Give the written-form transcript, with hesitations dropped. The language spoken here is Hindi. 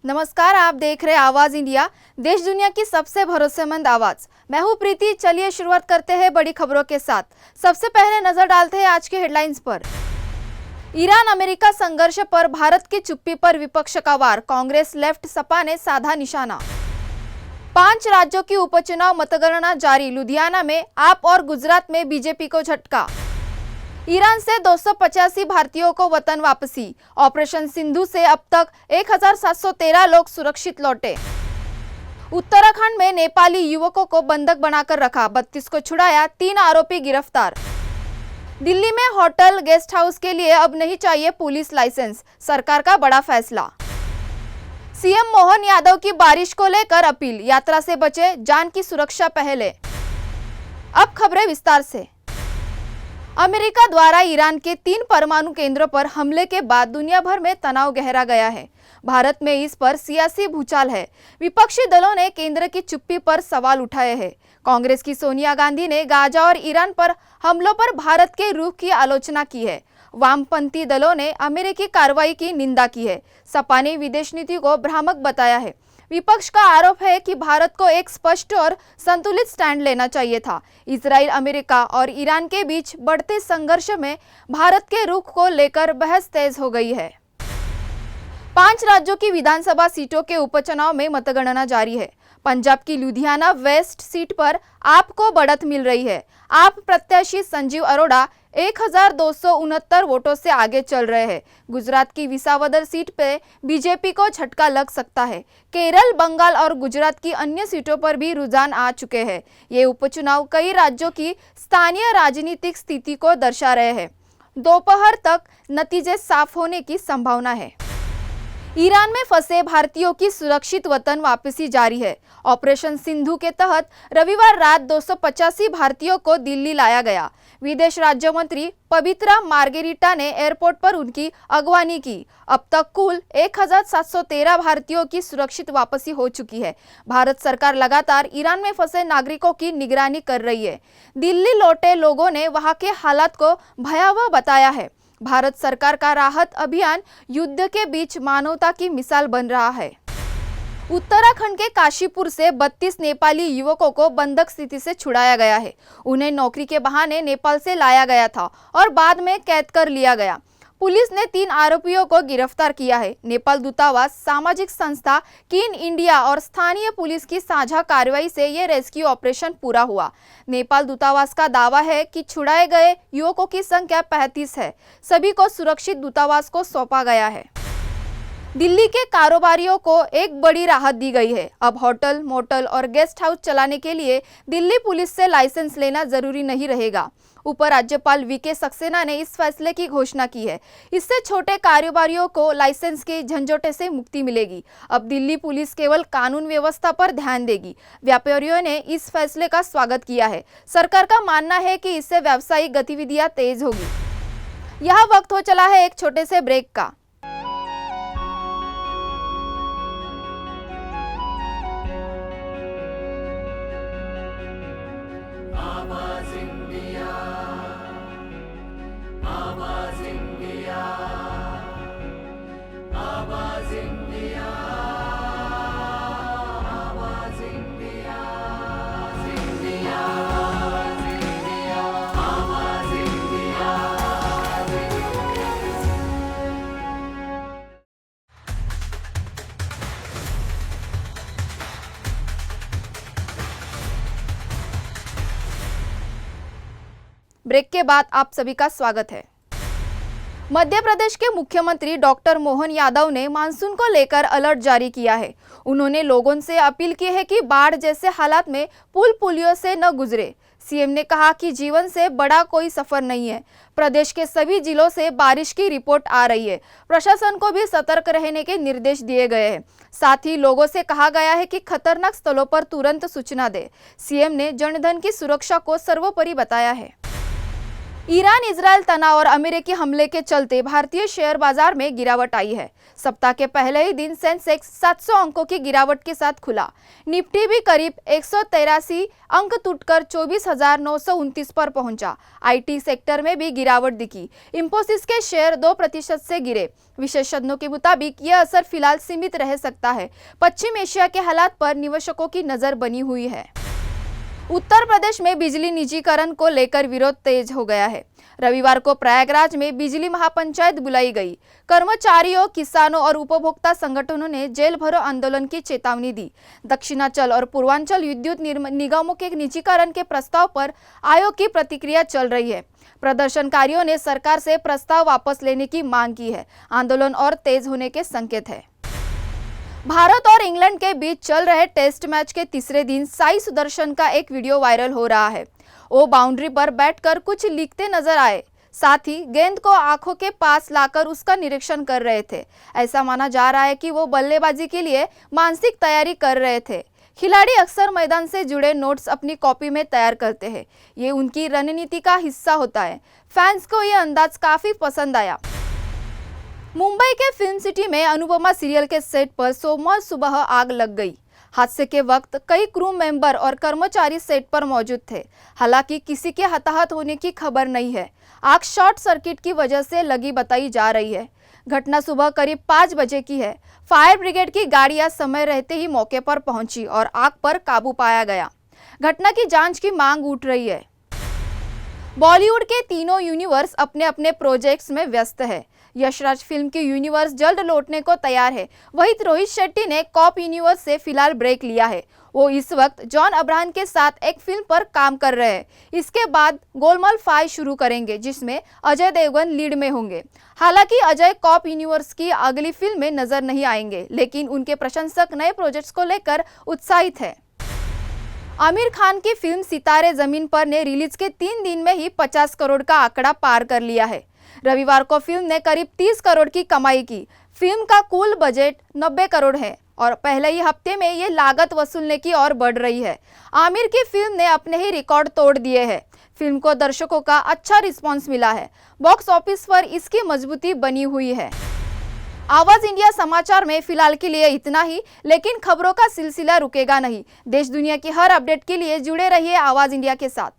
नमस्कार, आप देख रहे आवाज इंडिया, देश दुनिया की सबसे भरोसेमंद आवाज। मैं हूं प्रीति। चलिए शुरुआत करते हैं बड़ी खबरों के साथ। सबसे पहले नजर डालते हैं आज के हेडलाइंस पर। ईरान अमेरिका संघर्ष पर भारत की चुप्पी पर विपक्ष का वार, कांग्रेस लेफ्ट सपा ने साधा निशाना। 5 राज्यों की उपचुनाव मतगणना जारी, लुधियाना में आप और गुजरात में बीजेपी को झटका। ईरान से 285 भारतीयों को वतन वापसी, ऑपरेशन सिंधु से अब तक 1713 लोग सुरक्षित लौटे। उत्तराखंड में नेपाली युवकों को बंधक बनाकर रखा, 32 को छुड़ाया, 3 आरोपी गिरफ्तार। दिल्ली में होटल गेस्ट हाउस के लिए अब नहीं चाहिए पुलिस लाइसेंस, सरकार का बड़ा फैसला। सीएम मोहन यादव की बारिश को लेकर अपील, यात्रा से बचे, जान की सुरक्षा पहले। अब खबरें विस्तार से। अमेरिका द्वारा ईरान के 3 परमाणु केंद्रों पर हमले के बाद दुनिया भर में तनाव गहरा गया है। भारत में इस पर सियासी भूचाल है। विपक्षी दलों ने केंद्र की चुप्पी पर सवाल उठाए हैं। कांग्रेस की सोनिया गांधी ने गाजा और ईरान पर हमलों पर भारत के रुख की आलोचना की है। वामपंथी दलों ने अमेरिकी कार्रवाई की निंदा की है। सपा ने विदेश नीति को भ्रामक बताया है। विपक्ष का आरोप है कि भारत को एक स्पष्ट और संतुलित स्टैंड लेना चाहिए था। इजराइल, अमेरिका और ईरान के बीच बढ़ते संघर्ष में भारत के रुख को लेकर बहस तेज हो गई है। 5 राज्यों की विधानसभा सीटों के उपचुनाव में मतगणना जारी है। पंजाब की लुधियाना वेस्ट सीट पर आप को बढ़त मिल रही है। आप प्रत्याशी संजीव अरोड़ा 1269 वोटों से आगे चल रहे हैं। गुजरात की विसावदर सीट पे बीजेपी को झटका लग सकता है। केरल, बंगाल और गुजरात की अन्य सीटों पर भी रुझान आ चुके हैं। ये उपचुनाव कई राज्यों की स्थानीय राजनीतिक स्थिति को दर्शा रहे हैं। दोपहर तक नतीजे साफ होने की संभावना है। ईरान में फंसे भारतीयों की सुरक्षित वतन वापसी जारी है। ऑपरेशन सिंधु के तहत रविवार रात 285 भारतीयों को दिल्ली लाया गया। विदेश राज्य मंत्री पवित्रा मार्गेरिटा ने एयरपोर्ट पर उनकी अगवानी की। अब तक कुल 1713 भारतीयों की सुरक्षित वापसी हो चुकी है। भारत सरकार लगातार ईरान में फंसे नागरिकों की निगरानी कर रही है। दिल्ली लौटे लोगों ने वहां के हालात को भयावह बताया है। भारत सरकार का राहत अभियान युद्ध के बीच मानवता की मिसाल बन रहा है। उत्तराखंड के काशीपुर से 32 नेपाली युवकों को बंधक स्थिति से छुड़ाया गया है। उन्हें नौकरी के बहाने नेपाल से लाया गया था और बाद में कैद कर लिया गया। पुलिस ने 3 आरोपियों को गिरफ्तार किया है। नेपाल दूतावास, सामाजिक संस्था कीन इंडिया और स्थानीय पुलिस की साझा कार्रवाई से ये रेस्क्यू ऑपरेशन पूरा हुआ। नेपाल दूतावास का दावा है कि छुड़ाए गए युवकों की संख्या 35 है। सभी को सुरक्षित दूतावास को सौंपा गया है। दिल्ली के कारोबारियों को एक बड़ी राहत दी गई है। अब होटल, मोटल और गेस्ट हाउस चलाने के लिए दिल्ली पुलिस से लाइसेंस लेना जरूरी नहीं रहेगा। उपराज्यपाल वीके सक्सेना ने इस फैसले की घोषणा की है। इससे छोटे कारोबारियों को लाइसेंस के झंझोटे से मुक्ति मिलेगी। अब दिल्ली पुलिस केवल कानून व्यवस्था पर ध्यान देगी। व्यापारियों ने इस फैसले का स्वागत किया है। सरकार का मानना है कि इससे व्यावसायिक गतिविधियां तेज होगी। यह वक्त हो चला है एक छोटे से ब्रेक का। ब्रेक के बाद आप सभी का स्वागत है। मध्य प्रदेश के मुख्यमंत्री डॉक्टर मोहन यादव ने मानसून को लेकर अलर्ट जारी किया है। उन्होंने लोगों से अपील की है कि बाढ़ जैसे हालात में पुल पुलियों से न गुजरे। सीएम ने कहा कि जीवन से बड़ा कोई सफर नहीं है। प्रदेश के सभी जिलों से बारिश की रिपोर्ट आ रही है। प्रशासन को भी सतर्क रहने के निर्देश दिए गए हैं। साथ ही लोगों से कहा गया है कि खतरनाक स्थलों पर तुरंत सूचना दें। सीएम ने जनधन की सुरक्षा को सर्वोपरि बताया है। ईरान इजरायल तनाव और अमेरिकी हमले के चलते भारतीय शेयर बाजार में गिरावट आई है। सप्ताह के पहले ही दिन सेंसेक्स 700 अंकों की गिरावट के साथ खुला। निफ्टी भी करीब 183 अंक टूटकर 24,929 पर पहुंचा। आईटी सेक्टर में भी गिरावट दिखी। इंफोसिस के शेयर 2% से गिरे। विशेषज्ञों के मुताबिक यह असर फिलहाल सीमित रह सकता है। पश्चिम एशिया के हालात पर निवेशकों की नजर बनी हुई है। उत्तर प्रदेश में बिजली निजीकरण को लेकर विरोध तेज हो गया है। रविवार को प्रयागराज में बिजली महापंचायत बुलाई गई। कर्मचारियों, किसानों और उपभोक्ता संगठनों ने जेल भरो आंदोलन की चेतावनी दी। दक्षिणांचल और पूर्वांचल विद्युत निगमों के निजीकरण के प्रस्ताव पर आयोग की प्रतिक्रिया चल रही है। प्रदर्शनकारियों ने सरकार से प्रस्ताव वापस लेने की मांग की है। आंदोलन और तेज होने के संकेत है। भारत और इंग्लैंड के बीच चल रहे टेस्ट मैच के तीसरे दिन साई सुदर्शन का एक वीडियो वायरल हो रहा है। वो बाउंड्री पर बैठकर कुछ लिखते नजर आए, साथ ही गेंद को आंखों के पास लाकर उसका निरीक्षण कर रहे थे। ऐसा माना जा रहा है कि वो बल्लेबाजी के लिए मानसिक तैयारी कर रहे थे। खिलाड़ी अक्सर मैदान से जुड़े नोट्स अपनी कॉपी में तैयार करते हैं। ये उनकी रणनीति का हिस्सा होता है। फैंस को ये अंदाज काफी पसंद आया। मुंबई के फिल्म सिटी में अनुपमा सीरियल के सेट पर सोमवार सुबह आग लग गई। हादसे के वक्त कई क्रू मेंबर और कर्मचारी सेट पर मौजूद थे। हालांकि किसी के हताहत होने की खबर नहीं है। आग शॉर्ट सर्किट की वजह से लगी बताई जा रही है। घटना सुबह करीब 5 बजे की है। फायर ब्रिगेड की गाड़ियां समय रहते ही मौके पर पहुंची और आग पर काबू पाया गया। घटना की जांच की मांग उठ रही है। बॉलीवुड के तीनों यूनिवर्स अपने अपने प्रोजेक्ट्स में व्यस्त है। यशराज फिल्म की यूनिवर्स जल्द लौटने को तैयार है। वहीं रोहित शेट्टी ने कॉप यूनिवर्स से फिलहाल ब्रेक लिया है। वो इस वक्त जॉन अब्राहम के साथ एक फिल्म पर काम कर रहे हैं। इसके बाद गोलमाल 5 शुरू करेंगे, जिसमें अजय देवगन लीड में होंगे। हालांकि अजय कॉप यूनिवर्स की अगली फिल्म में नजर नहीं आएंगे, लेकिन उनके प्रशंसक नए प्रोजेक्ट्स को लेकर उत्साहित है। आमिर खान की फिल्म सितारे जमीन पर ने रिलीज के 3 दिन में ही 50 करोड़ का आंकड़ा पार कर लिया है। रविवार को फिल्म ने करीब 30 करोड़ की कमाई की। फिल्म का कुल बजट 90 करोड़ है और पहले ही हफ्ते में ये लागत वसूलने की ओर बढ़ रही है। आमिर की फिल्म ने अपने ही रिकॉर्ड तोड़ दिए हैं। फिल्म को दर्शकों का अच्छा रिस्पांस मिला है। बॉक्स ऑफिस पर इसकी मजबूती बनी हुई है। आवाज इंडिया समाचार में फिलहाल के लिए इतना ही, लेकिन खबरों का सिलसिला रुकेगा नहीं। देश दुनिया की हर अपडेट के लिए जुड़े रहिए आवाज इंडिया के साथ।